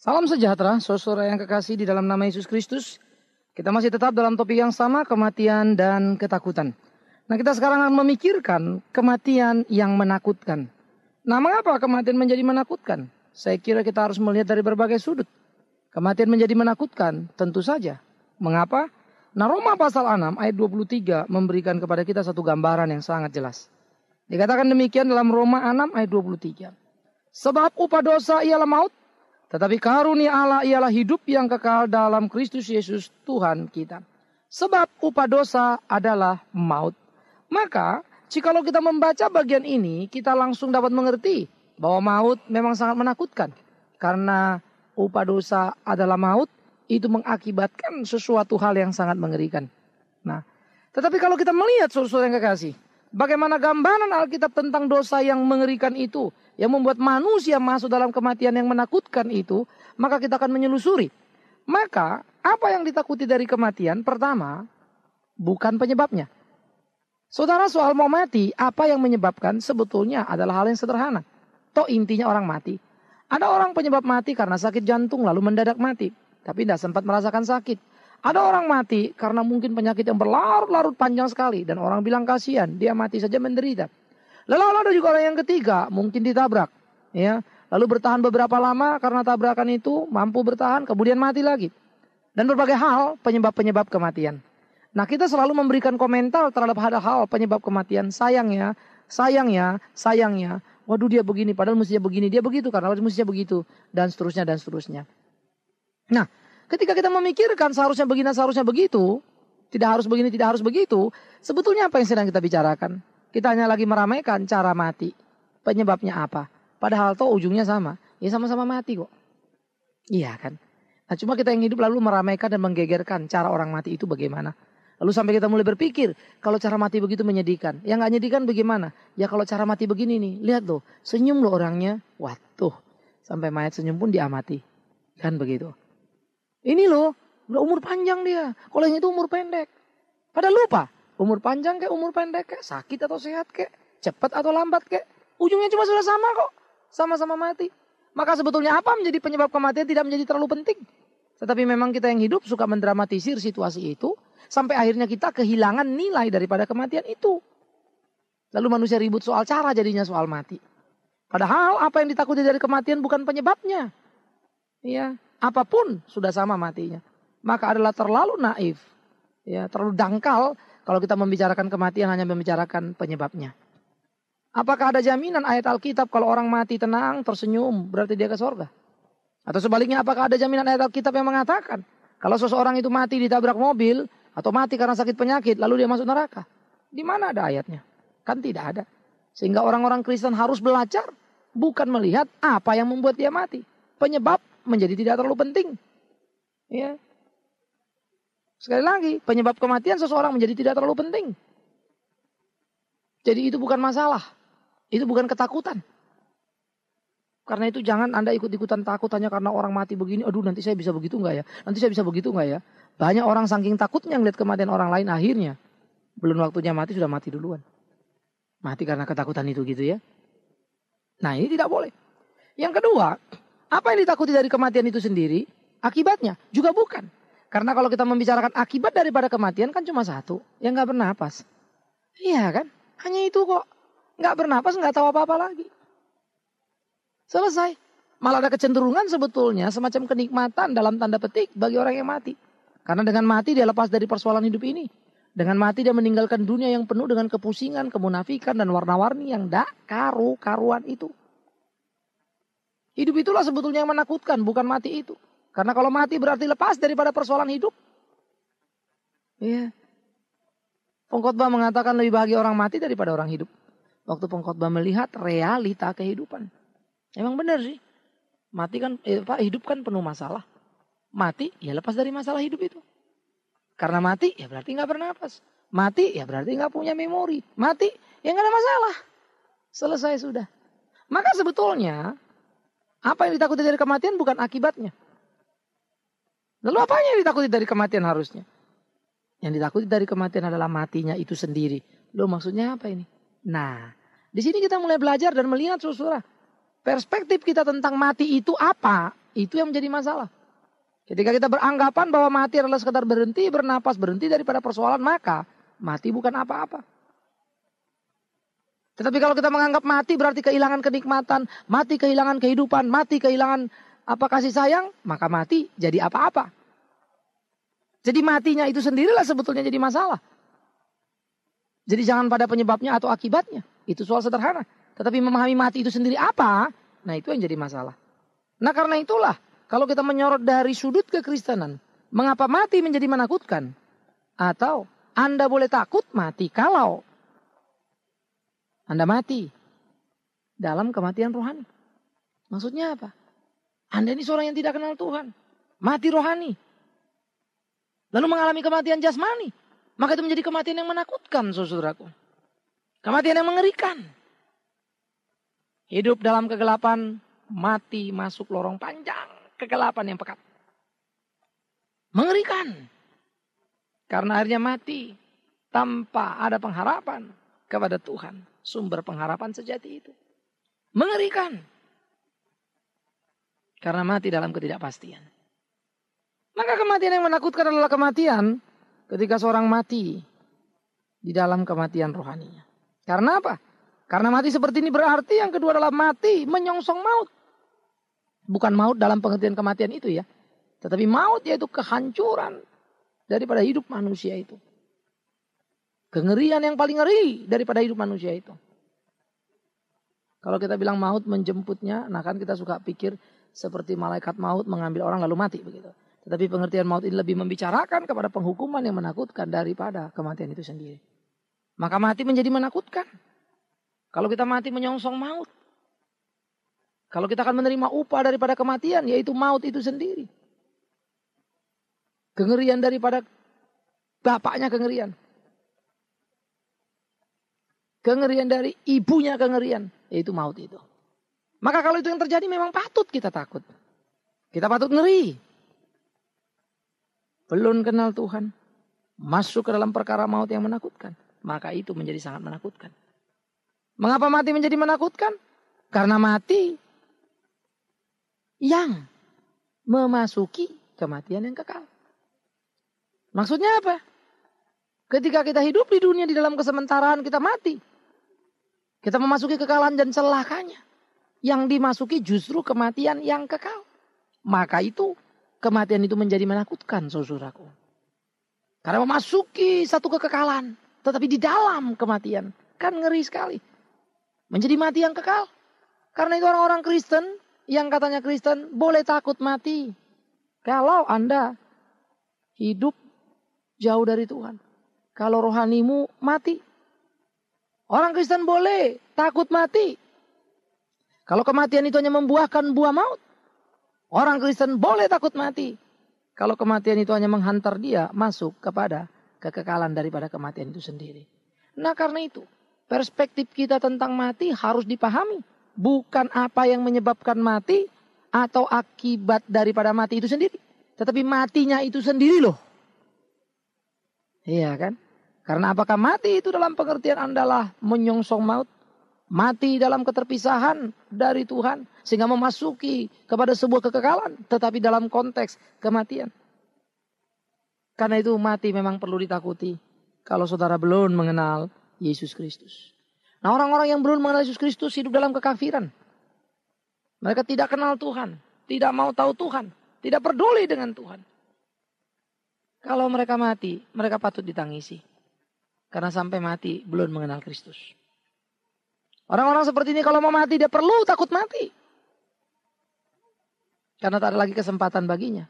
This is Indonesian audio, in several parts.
Salam sejahtera, saudara yang kekasih di dalam nama Yesus Kristus. Kita masih tetap dalam topik yang sama, kematian dan ketakutan. Nah, kita sekarang akan memikirkan kematian yang menakutkan. Nah, mengapa kematian menjadi menakutkan? Saya kira kita harus melihat dari berbagai sudut. Kematian menjadi menakutkan, tentu saja. Mengapa? Nah, Roma pasal 6 ayat 23 memberikan kepada kita satu gambaran yang sangat jelas. Dikatakan demikian dalam Roma 6 ayat 23. Sebab upah dosa ialah maut, tetapi karunia Allah ialah hidup yang kekal dalam Kristus Yesus Tuhan kita. Sebab upah dosa adalah maut. Maka, jikalau kita membaca bagian ini, kita langsung dapat mengerti bahwa maut memang sangat menakutkan. Karena upah dosa adalah maut, itu mengakibatkan sesuatu hal yang sangat mengerikan. Nah, tetapi kalau kita melihat saudara yang kekasih, bagaimana gambaran Alkitab tentang dosa yang mengerikan itu, yang membuat manusia masuk dalam kematian yang menakutkan itu, maka kita akan menyelusuri. Maka, apa yang ditakuti dari kematian? Pertama, bukan penyebabnya. Saudara, soal mau mati, apa yang menyebabkan sebetulnya adalah hal yang sederhana. Toh intinya orang mati. Ada orang penyebab mati karena sakit jantung lalu mendadak mati, tapi tidak sempat merasakan sakit. Ada orang mati karena mungkin penyakit yang berlarut-larut panjang sekali, dan orang bilang kasihan, dia mati saja menderita. Lalu ada juga orang yang ketiga, mungkin ditabrak, ya. Lalu bertahan beberapa lama karena tabrakan itu mampu bertahan, kemudian mati lagi. Dan berbagai hal penyebab-penyebab kematian. Nah, kita selalu memberikan komentar terhadap hal-hal penyebab kematian. Sayangnya. Waduh, dia begini, padahal mestinya begini, dia begitu karena mestinya begitu, dan seterusnya dan seterusnya. Nah, ketika kita memikirkan seharusnya begini, seharusnya begitu, tidak harus begini, tidak harus begitu, sebetulnya apa yang sedang kita bicarakan? Kita hanya lagi meramaikan cara mati. Penyebabnya apa? Padahal toh ujungnya sama. Ya sama-sama mati kok. Iya kan? Nah, cuma kita yang hidup lalu meramaikan dan menggegerkan cara orang mati itu bagaimana. Lalu sampai kita mulai berpikir, kalau cara mati begitu menyedihkan. Yang gak menyedihkan bagaimana? Ya kalau cara mati begini nih, lihat loh, senyum loh orangnya. Wah tuh, sampai mayat senyum pun diamati. Kan begitu. Ini loh, udah umur panjang dia. Kalau yang itu umur pendek. Padahal lupa. Umur panjang kayak umur pendek kayak, sakit atau sehat kayak, cepat atau lambat kayak, ujungnya cuma sudah sama kok, sama-sama mati. Maka sebetulnya apa menjadi penyebab kematian tidak menjadi terlalu penting. Tetapi memang kita yang hidup suka mendramatisir situasi itu, sampai akhirnya kita kehilangan nilai daripada kematian itu. Lalu manusia ribut soal cara jadinya soal mati. Padahal apa yang ditakuti dari kematian bukan penyebabnya. Ya, apapun sudah sama matinya. Maka adalah terlalu naif, ya, terlalu dangkal kalau kita membicarakan kematian hanya membicarakan penyebabnya. Apakah ada jaminan ayat Alkitab kalau orang mati tenang, tersenyum, berarti dia ke surga? Atau sebaliknya, apakah ada jaminan ayat Alkitab yang mengatakan kalau seseorang itu mati ditabrak mobil atau mati karena sakit penyakit lalu dia masuk neraka? Di mana ada ayatnya? Kan tidak ada. Sehingga orang-orang Kristen harus belajar bukan melihat apa yang membuat dia mati. Penyebab menjadi tidak terlalu penting. Ya. Sekali lagi, penyebab kematian seseorang menjadi tidak terlalu penting. Jadi itu bukan masalah. Itu bukan ketakutan. Karena itu jangan Anda ikut-ikutan takut hanya karena orang mati begini. Aduh, nanti saya bisa begitu enggak ya? Nanti saya bisa begitu enggak ya? Banyak orang saking takutnya ngeliat kematian orang lain, akhirnya belum waktunya mati sudah mati duluan. Mati karena ketakutan itu gitu ya. Nah, ini tidak boleh. Yang kedua, apa yang ditakuti dari kematian itu sendiri? Akibatnya juga bukan. Karena kalau kita membicarakan akibat daripada kematian kan cuma satu. Yang gak bernapas. Iya kan? Hanya itu kok. Gak bernapas, gak tahu apa-apa lagi. Selesai. Malah ada kecenderungan sebetulnya semacam kenikmatan dalam tanda petik bagi orang yang mati. Karena dengan mati dia lepas dari persoalan hidup ini. Dengan mati dia meninggalkan dunia yang penuh dengan kepusingan, kemunafikan, dan warna-warni yang gak karu-karuan itu. Hidup itulah sebetulnya yang menakutkan, bukan mati itu. Karena kalau mati berarti lepas daripada persoalan hidup. Iya. Pengkhotbah mengatakan lebih bahagia orang mati daripada orang hidup. Waktu pengkhotbah melihat realita kehidupan. Emang benar sih. Mati kan, hidup kan penuh masalah. Mati ya lepas dari masalah hidup itu. Karena mati ya berarti gak bernapas. Mati ya berarti gak punya memori. Mati ya gak ada masalah. Selesai sudah. Maka sebetulnya apa yang ditakuti dari kematian bukan akibatnya. Lalu apa yang ditakuti dari kematian harusnya? Yang ditakuti dari kematian adalah matinya itu sendiri. Loh, maksudnya apa ini? Nah, di sini kita mulai belajar dan melihat saudara. Perspektif kita tentang mati itu apa? itu yang menjadi masalah. Ketika kita beranggapan bahwa mati adalah sekedar berhenti bernapas, berhenti daripada persoalan, maka mati bukan apa-apa. Tetapi kalau kita menganggap mati berarti kehilangan kenikmatan, mati kehilangan kehidupan, mati kehilangan kasih sayang, maka mati jadi apa-apa. Jadi matinya itu sendirilah sebetulnya jadi masalah. Jadi jangan pada penyebabnya atau akibatnya. Itu soal sederhana. Tetapi memahami mati itu sendiri apa, nah itu yang jadi masalah. Nah karena itulah, kalau kita menyorot dari sudut kekristenan, mengapa mati menjadi menakutkan? Atau Anda boleh takut mati kalau Anda mati dalam kematian rohani. Maksudnya apa? Anda ini seorang yang tidak kenal Tuhan. Mati rohani. Lalu mengalami kematian jasmani. Maka itu menjadi kematian yang menakutkan, saudaraku. Kematian yang mengerikan. Hidup dalam kegelapan, mati masuk lorong panjang. Kegelapan yang pekat. Mengerikan. Karena akhirnya mati tanpa ada pengharapan kepada Tuhan. Sumber pengharapan sejati itu. Mengerikan. Karena mati dalam ketidakpastian. Maka kematian yang menakutkan adalah kematian ketika seorang mati di dalam kematian rohaninya. Karena apa? Karena mati seperti ini berarti yang kedua adalah mati menyongsong maut. Bukan maut dalam pengertian kematian itu ya. Tetapi maut yaitu kehancuran daripada hidup manusia itu. Kengerian yang paling ngeri daripada hidup manusia itu. Kalau kita bilang maut menjemputnya, nah kan kita suka pikir seperti malaikat maut mengambil orang lalu mati begitu. Tetapi pengertian maut ini lebih membicarakan kepada penghukuman yang menakutkan daripada kematian itu sendiri. Maka mati menjadi menakutkan. Kalau kita mati menyongsong maut. Kalau kita akan menerima upah daripada kematian, yaitu maut itu sendiri. Kengerian daripada bapaknya kengerian. Kengerian dari ibunya kengerian, yaitu maut itu. Maka kalau itu yang terjadi memang patut kita takut. Kita patut ngeri. Belum kenal Tuhan, masuk ke dalam perkara maut yang menakutkan. Maka itu menjadi sangat menakutkan. Mengapa mati menjadi menakutkan? Karena mati yang memasuki kematian yang kekal. Maksudnya apa? Ketika kita hidup di dunia di dalam kesementaraan kita mati. Kita memasuki kekalahan dan celakanya. Yang dimasuki justru kematian yang kekal. Maka itu kematian itu menjadi menakutkan, saudaraku. Karena memasuki satu kekekalan. Tetapi di dalam kematian. Kan ngeri sekali. Menjadi mati yang kekal. Karena itu orang-orang Kristen. Yang katanya Kristen boleh takut mati. Kalau Anda hidup jauh dari Tuhan. Kalau rohanimu mati. Orang Kristen boleh takut mati. Kalau kematian itu hanya membuahkan buah maut. Orang Kristen boleh takut mati. Kalau kematian itu hanya menghantar dia masuk kepada kekekalan daripada kematian itu sendiri. Nah karena itu, perspektif kita tentang mati harus dipahami. Bukan apa yang menyebabkan mati atau akibat daripada mati itu sendiri. Tetapi matinya itu sendiri loh. Iya kan? Karena apakah mati itu dalam pengertian adalah menyongsong maut. Mati dalam keterpisahan dari Tuhan. Sehingga memasuki kepada sebuah kekekalan. Tetapi dalam konteks kematian. Karena itu mati memang perlu ditakuti. Kalau saudara belum mengenal Yesus Kristus. Nah orang-orang yang belum mengenal Yesus Kristus hidup dalam kekafiran. Mereka tidak kenal Tuhan. Tidak mau tahu Tuhan. Tidak peduli dengan Tuhan. Kalau mereka mati, mereka patut ditangisi. Karena sampai mati belum mengenal Kristus. Orang-orang seperti ini kalau mau mati dia perlu takut mati. Karena tak ada lagi kesempatan baginya.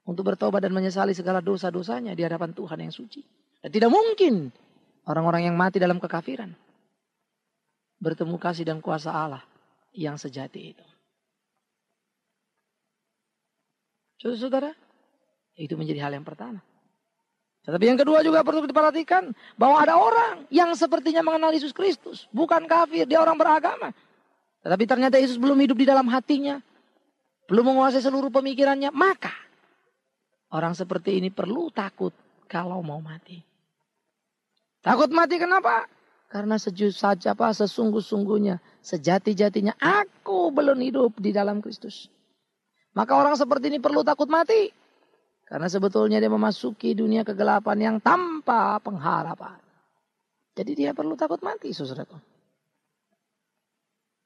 Untuk bertobat dan menyesali segala dosa-dosanya di hadapan Tuhan yang suci. Dan tidak mungkin orang-orang yang mati dalam kekafiran. Bertemu kasih dan kuasa Allah yang sejati itu. Saudara-saudara, itu menjadi hal yang pertama. Tetapi yang kedua juga perlu diperhatikan bahwa ada orang yang sepertinya mengenal Yesus Kristus. Bukan kafir, dia orang beragama. Tetapi ternyata Yesus belum hidup di dalam hatinya. Belum menguasai seluruh pemikirannya. Maka orang seperti ini perlu takut kalau mau mati. Takut mati kenapa? Karena sesungguh-sungguhnya, sejati-jatinya aku belum hidup di dalam Kristus. Maka orang seperti ini perlu takut mati. Karena sebetulnya dia memasuki dunia kegelapan yang tanpa pengharapan. Jadi dia perlu takut mati, saudaraku.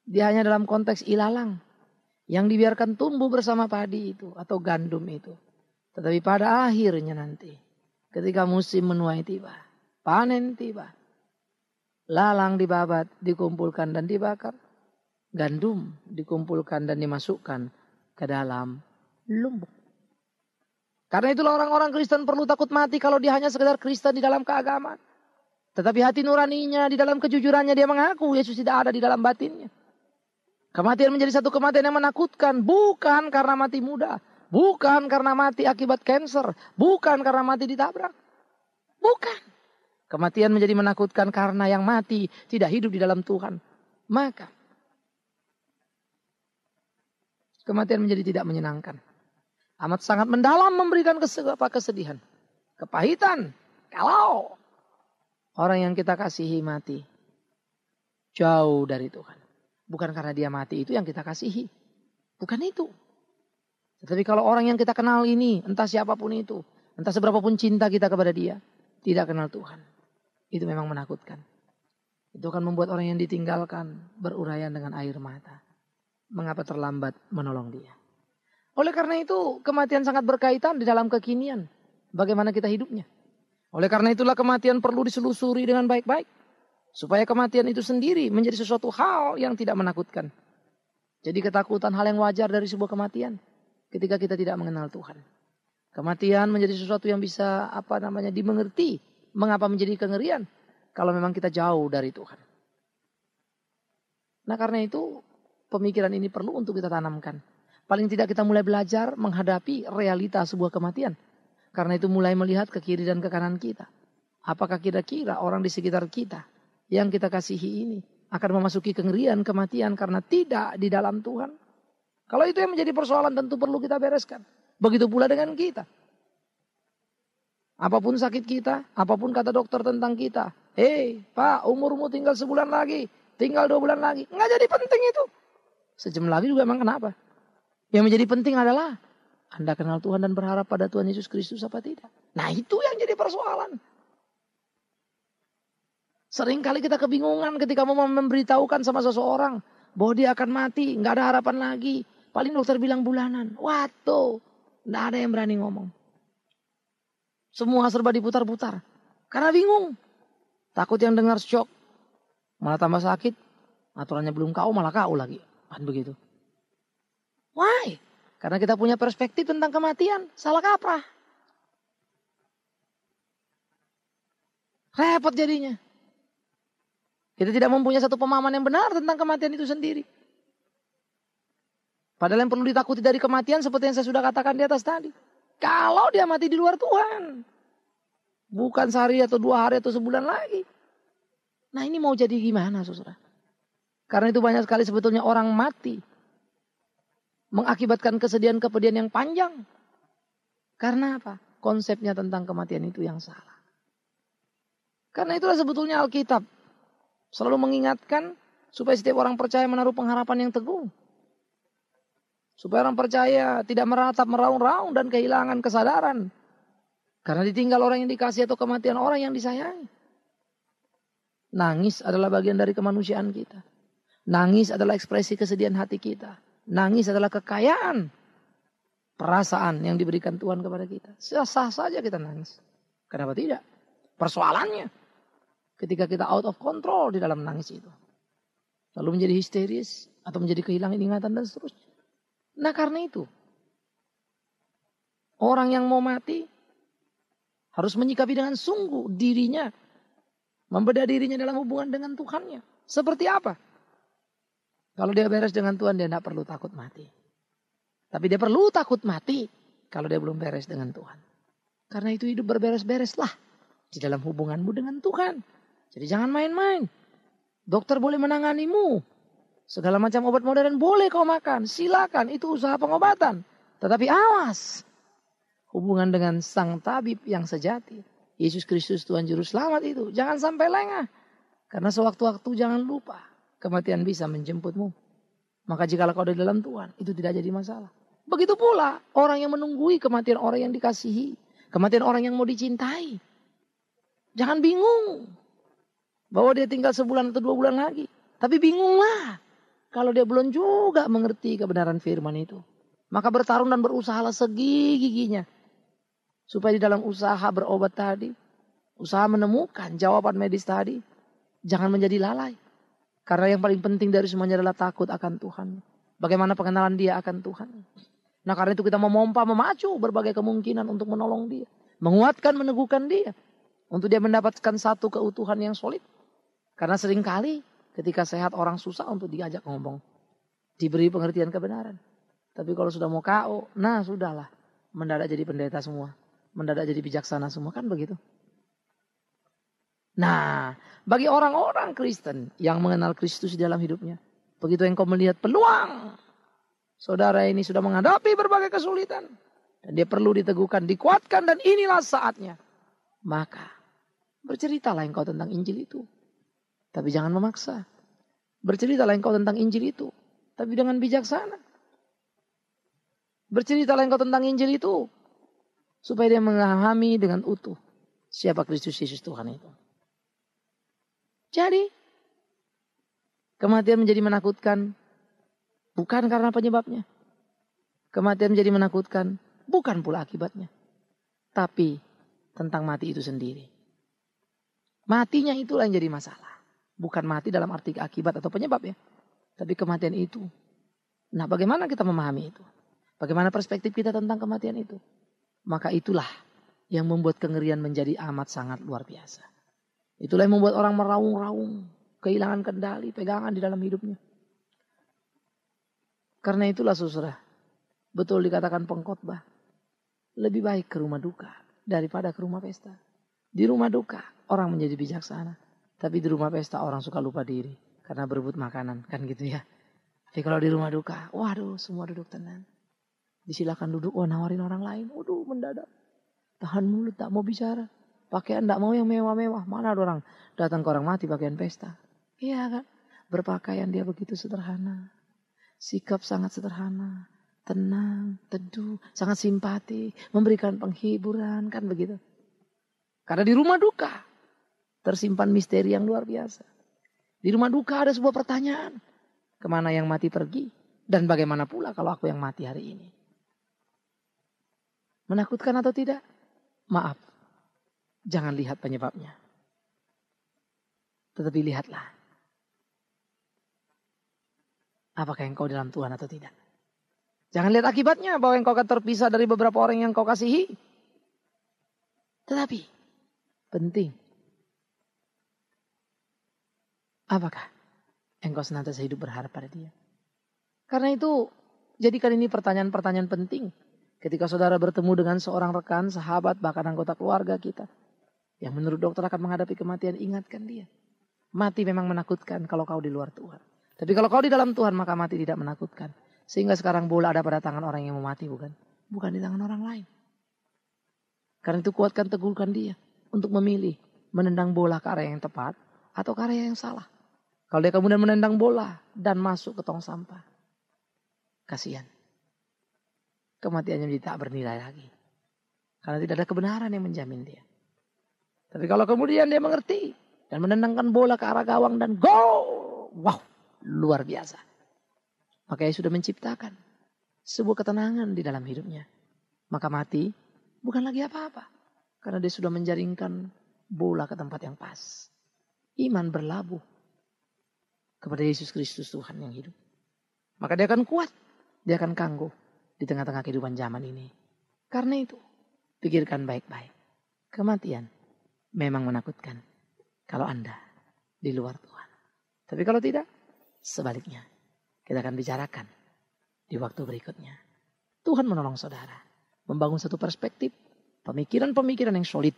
Dia hanya dalam konteks ilalang. Yang dibiarkan tumbuh bersama padi itu atau gandum itu. Tetapi pada akhirnya nanti, ketika musim menuai tiba, panen tiba, lalang dibabat, dikumpulkan dan dibakar. Gandum dikumpulkan dan dimasukkan ke dalam lumbung. Karena itulah orang-orang Kristen perlu takut mati kalau dia hanya sekedar Kristen di dalam keagamaan. Tetapi hati nuraninya, di dalam kejujurannya dia mengaku Yesus tidak ada di dalam batinnya. Kematian menjadi satu kematian yang menakutkan. Bukan karena mati muda. Bukan karena mati akibat kanker. Bukan karena mati ditabrak. Bukan. Kematian menjadi menakutkan karena yang mati tidak hidup di dalam Tuhan. Maka kematian menjadi tidak menyenangkan. Amat sangat mendalam memberikan kesedihan. Kepahitan. Kalau orang yang kita kasihi mati jauh dari Tuhan. Bukan karena dia mati itu yang kita kasihi. Bukan itu. Tetapi kalau orang yang kita kenal ini, entah siapapun itu, entah seberapapun cinta kita kepada dia, tidak kenal Tuhan. Itu memang menakutkan. Itu akan membuat orang yang ditinggalkan berurayan dengan air mata. Mengapa terlambat menolong dia? Oleh karena itu kematian sangat berkaitan di dalam kekinian. Bagaimana kita hidupnya. Oleh karena itulah kematian perlu diselusuri dengan baik-baik. Supaya kematian itu sendiri menjadi sesuatu hal yang tidak menakutkan. Jadi ketakutan hal yang wajar dari sebuah kematian. Ketika kita tidak mengenal Tuhan. Kematian menjadi sesuatu yang bisa dimengerti. Mengapa menjadi kengerian. Kalau memang kita jauh dari Tuhan. Nah karena itu pemikiran ini perlu untuk kita tanamkan. Paling tidak kita mulai belajar menghadapi realita sebuah kematian. Karena itu mulai melihat ke kiri dan ke kanan kita. Apakah kira-kira orang di sekitar kita yang kita kasihi ini akan memasuki kengerian kematian karena tidak di dalam Tuhan. Kalau itu yang menjadi persoalan tentu perlu kita bereskan. Begitu pula dengan kita. Apapun sakit kita, apapun kata dokter tentang kita. Hei Pak, umurmu tinggal sebulan lagi, tinggal 2 bulan lagi. Nggak jadi penting itu. Sejam lagi juga emang kenapa? Yang menjadi penting adalah Anda kenal Tuhan dan berharap pada Tuhan Yesus Kristus apa tidak. Nah itu yang jadi persoalan. Seringkali kita kebingungan ketika mau memberitahukan sama seseorang bahwa dia akan mati, nggak ada harapan lagi. Paling dokter bilang bulanan. Waduh, nggak ada yang berani ngomong. Semua serba diputar-putar. Karena bingung. Takut yang dengar shock. Malah tambah sakit. Aturannya belum kau, malah kau lagi. Kan begitu. Why? Karena kita punya perspektif tentang kematian. Salah kaprah. Repot jadinya. Kita tidak mempunyai satu pemahaman yang benar tentang kematian itu sendiri. Padahal yang perlu ditakuti dari kematian seperti yang saya sudah katakan di atas tadi. Kalau dia mati di luar Tuhan. Bukan sehari atau 2 hari atau sebulan lagi. Nah ini mau jadi gimana saudara? Karena itu banyak sekali sebetulnya orang mati. Mengakibatkan kesedihan-kepedihan yang panjang. Karena apa? Konsepnya tentang kematian itu yang salah. Karena itulah sebetulnya Alkitab selalu mengingatkan supaya setiap orang percaya menaruh pengharapan yang teguh. Supaya orang percaya tidak meratap meraung-raung dan kehilangan kesadaran. Karena ditinggal orang yang dikasih atau kematian orang yang disayangi. Nangis adalah bagian dari kemanusiaan kita. Nangis adalah ekspresi kesedihan hati kita. Nangis adalah kekayaan perasaan yang diberikan Tuhan kepada kita. Sah saja kita nangis. Kenapa tidak? Persoalannya ketika kita out of control di dalam nangis itu. Lalu menjadi histeris atau menjadi kehilangan ingatan dan seterusnya. Nah karena itu. Orang yang mau mati harus menyikapi dengan sungguh dirinya. Membedah dirinya dalam hubungan dengan Tuhannya. Seperti apa? Kalau dia beres dengan Tuhan dia tidak perlu takut mati. Tapi dia perlu takut mati kalau dia belum beres dengan Tuhan. Karena itu hidup berberes-bereslah di dalam hubunganmu dengan Tuhan. Jadi jangan main-main. Dokter boleh menanganimu. Segala macam obat modern boleh kau makan. Silakan, itu usaha pengobatan. Tetapi awas. Hubungan dengan sang tabib yang sejati. Yesus Kristus Tuhan Juru Selamat itu. Jangan sampai lengah. Karena sewaktu-waktu jangan lupa. Kematian bisa menjemputmu. Maka jika kau ada di dalam Tuhan, itu tidak jadi masalah. Begitu pula orang yang menunggui kematian orang yang dikasihi. Kematian orang yang mau dicintai. Jangan bingung bahwa dia tinggal sebulan atau 2 bulan lagi. Tapi bingunglah kalau dia belum juga mengerti kebenaran firman itu. Maka bertarung dan berusahalah segigi-giginya. Supaya di dalam usaha berobat tadi, usaha menemukan jawaban medis tadi, jangan menjadi lalai. Karena yang paling penting dari semuanya adalah takut akan Tuhan. Bagaimana pengenalan dia akan Tuhan. Nah karena itu kita memompa, memacu berbagai kemungkinan untuk menolong dia. Menguatkan, meneguhkan dia. Untuk dia mendapatkan satu keutuhan yang solid. Karena seringkali ketika sehat orang susah untuk diajak ngomong. Diberi pengertian kebenaran. Tapi kalau sudah mau KO, nah sudahlah. Mendadak jadi pendeta semua. Mendadak jadi bijaksana semua, kan begitu. Nah, bagi orang-orang Kristen yang mengenal Kristus di dalam hidupnya. Begitu engkau melihat peluang. Saudara ini sudah menghadapi berbagai kesulitan. Dan dia perlu diteguhkan, dikuatkan, dan inilah saatnya. Maka berceritalah engkau tentang Injil itu. Tapi jangan memaksa. Berceritalah engkau tentang Injil itu. Tapi dengan bijaksana. Berceritalah engkau tentang Injil itu. Supaya dia memahami dengan utuh. Siapa Kristus Yesus Tuhan itu. Jadi. Kematian menjadi menakutkan. Bukan karena penyebabnya. Kematian menjadi menakutkan. Bukan pula akibatnya. Tapi tentang mati itu sendiri. Matinya itulah yang jadi masalah. Bukan mati dalam arti akibat atau penyebab ya. Tapi kematian itu. Nah bagaimana kita memahami itu? Bagaimana perspektif kita tentang kematian itu? Maka itulah yang membuat kengerian menjadi amat sangat luar biasa. Itulah yang membuat orang meraung-raung. Kehilangan kendali, pegangan di dalam hidupnya. Karena itulah saudara. Betul dikatakan pengkhotbah. Lebih baik ke rumah duka daripada ke rumah pesta. Di rumah duka orang menjadi bijaksana. Tapi di rumah pesta orang suka lupa diri. Karena berebut makanan. Kan gitu ya. Tapi kalau di rumah duka. Waduh semua duduk tenang. Disilakan duduk. Wah nawarin orang lain. Waduh mendadak. Tahan mulut tak mau bicara. Pakaian tak mau yang mewah-mewah. Mana ada orang datang ke orang mati pakaian pesta. Iya kan. Berpakaian dia begitu sederhana. Sikap sangat sederhana. Tenang, teduh, sangat simpati. Memberikan penghiburan. Kan begitu. Karena di rumah duka. Tersimpan misteri yang luar biasa. Di rumah duka ada sebuah pertanyaan. Kemana yang mati pergi? Dan bagaimana pula kalau aku yang mati hari ini? Menakutkan atau tidak? Maaf. Jangan lihat penyebabnya. Tetapi lihatlah. Apakah engkau dalam Tuhan atau tidak? Jangan lihat akibatnya bahwa engkau akan terpisah dari beberapa orang yang kau kasihi. Tetapi penting. Apakah engkau senantiasa hidup berharap pada dia? Karena itu jadikan ini pertanyaan-pertanyaan penting. Ketika saudara bertemu dengan seorang rekan, sahabat, bahkan anggota keluarga kita. Yang menurut dokter akan menghadapi kematian, ingatkan dia. Mati memang menakutkan kalau kau di luar Tuhan. Tapi kalau kau di dalam Tuhan maka mati tidak menakutkan. Sehingga sekarang bola ada pada tangan orang yang mau mati bukan? Bukan di tangan orang lain. Karena itu kuatkan teguhkan dia. Untuk memilih menendang bola ke arah yang tepat atau ke arah yang salah. Kalau dia kemudian menendang bola dan masuk ke tong sampah. Kasihan. Kematiannya menjadi tak bernilai lagi. Karena tidak ada kebenaran yang menjamin dia. Tapi kalau kemudian dia mengerti. Dan menendangkan bola ke arah gawang dan gol. Wow, luar biasa. Maka ia sudah menciptakan sebuah ketenangan di dalam hidupnya. Maka mati bukan lagi apa-apa. Karena dia sudah menjaringkan bola ke tempat yang pas. Iman berlabuh kepada Yesus Kristus Tuhan yang hidup. Maka dia akan kuat. Dia akan kangguh di tengah-tengah kehidupan zaman ini. Karena itu, pikirkan baik-baik. Kematian memang menakutkan kalau Anda di luar Tuhan. Tapi kalau tidak, sebaliknya. Kita akan bicarakan di waktu berikutnya. Tuhan menolong saudara. Membangun satu perspektif. Pemikiran-pemikiran yang solid.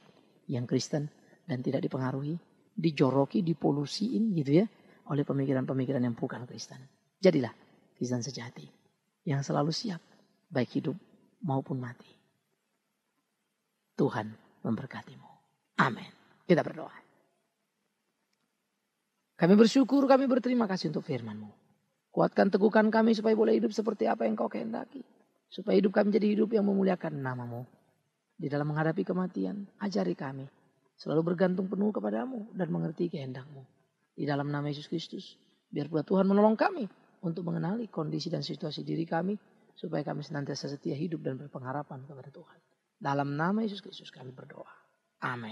Yang Kristen. Dan tidak dipengaruhi. Dijoroki, dipolusiin gitu ya. Oleh pemikiran-pemikiran yang bukan Kristen. Jadilah Kristen sejati. Yang selalu siap. Baik hidup maupun mati. Tuhan memberkatimu. Amin. Kita berdoa. Kami bersyukur, kami berterima kasih untuk firman-Mu. Kuatkan teguhkan kami supaya boleh hidup seperti apa yang Kau kehendaki. Supaya hidup kami jadi hidup yang memuliakan nama-Mu. Di dalam menghadapi kematian, ajari kami selalu bergantung penuh kepadamu dan mengerti kehendak-Mu. Di dalam nama Yesus Kristus, biar Tuhan menolong kami untuk mengenali kondisi dan situasi diri kami, supaya kami senantiasa setia hidup dan berpengharapan kepada Tuhan. Dalam nama Yesus Kristus kami berdoa. Amin.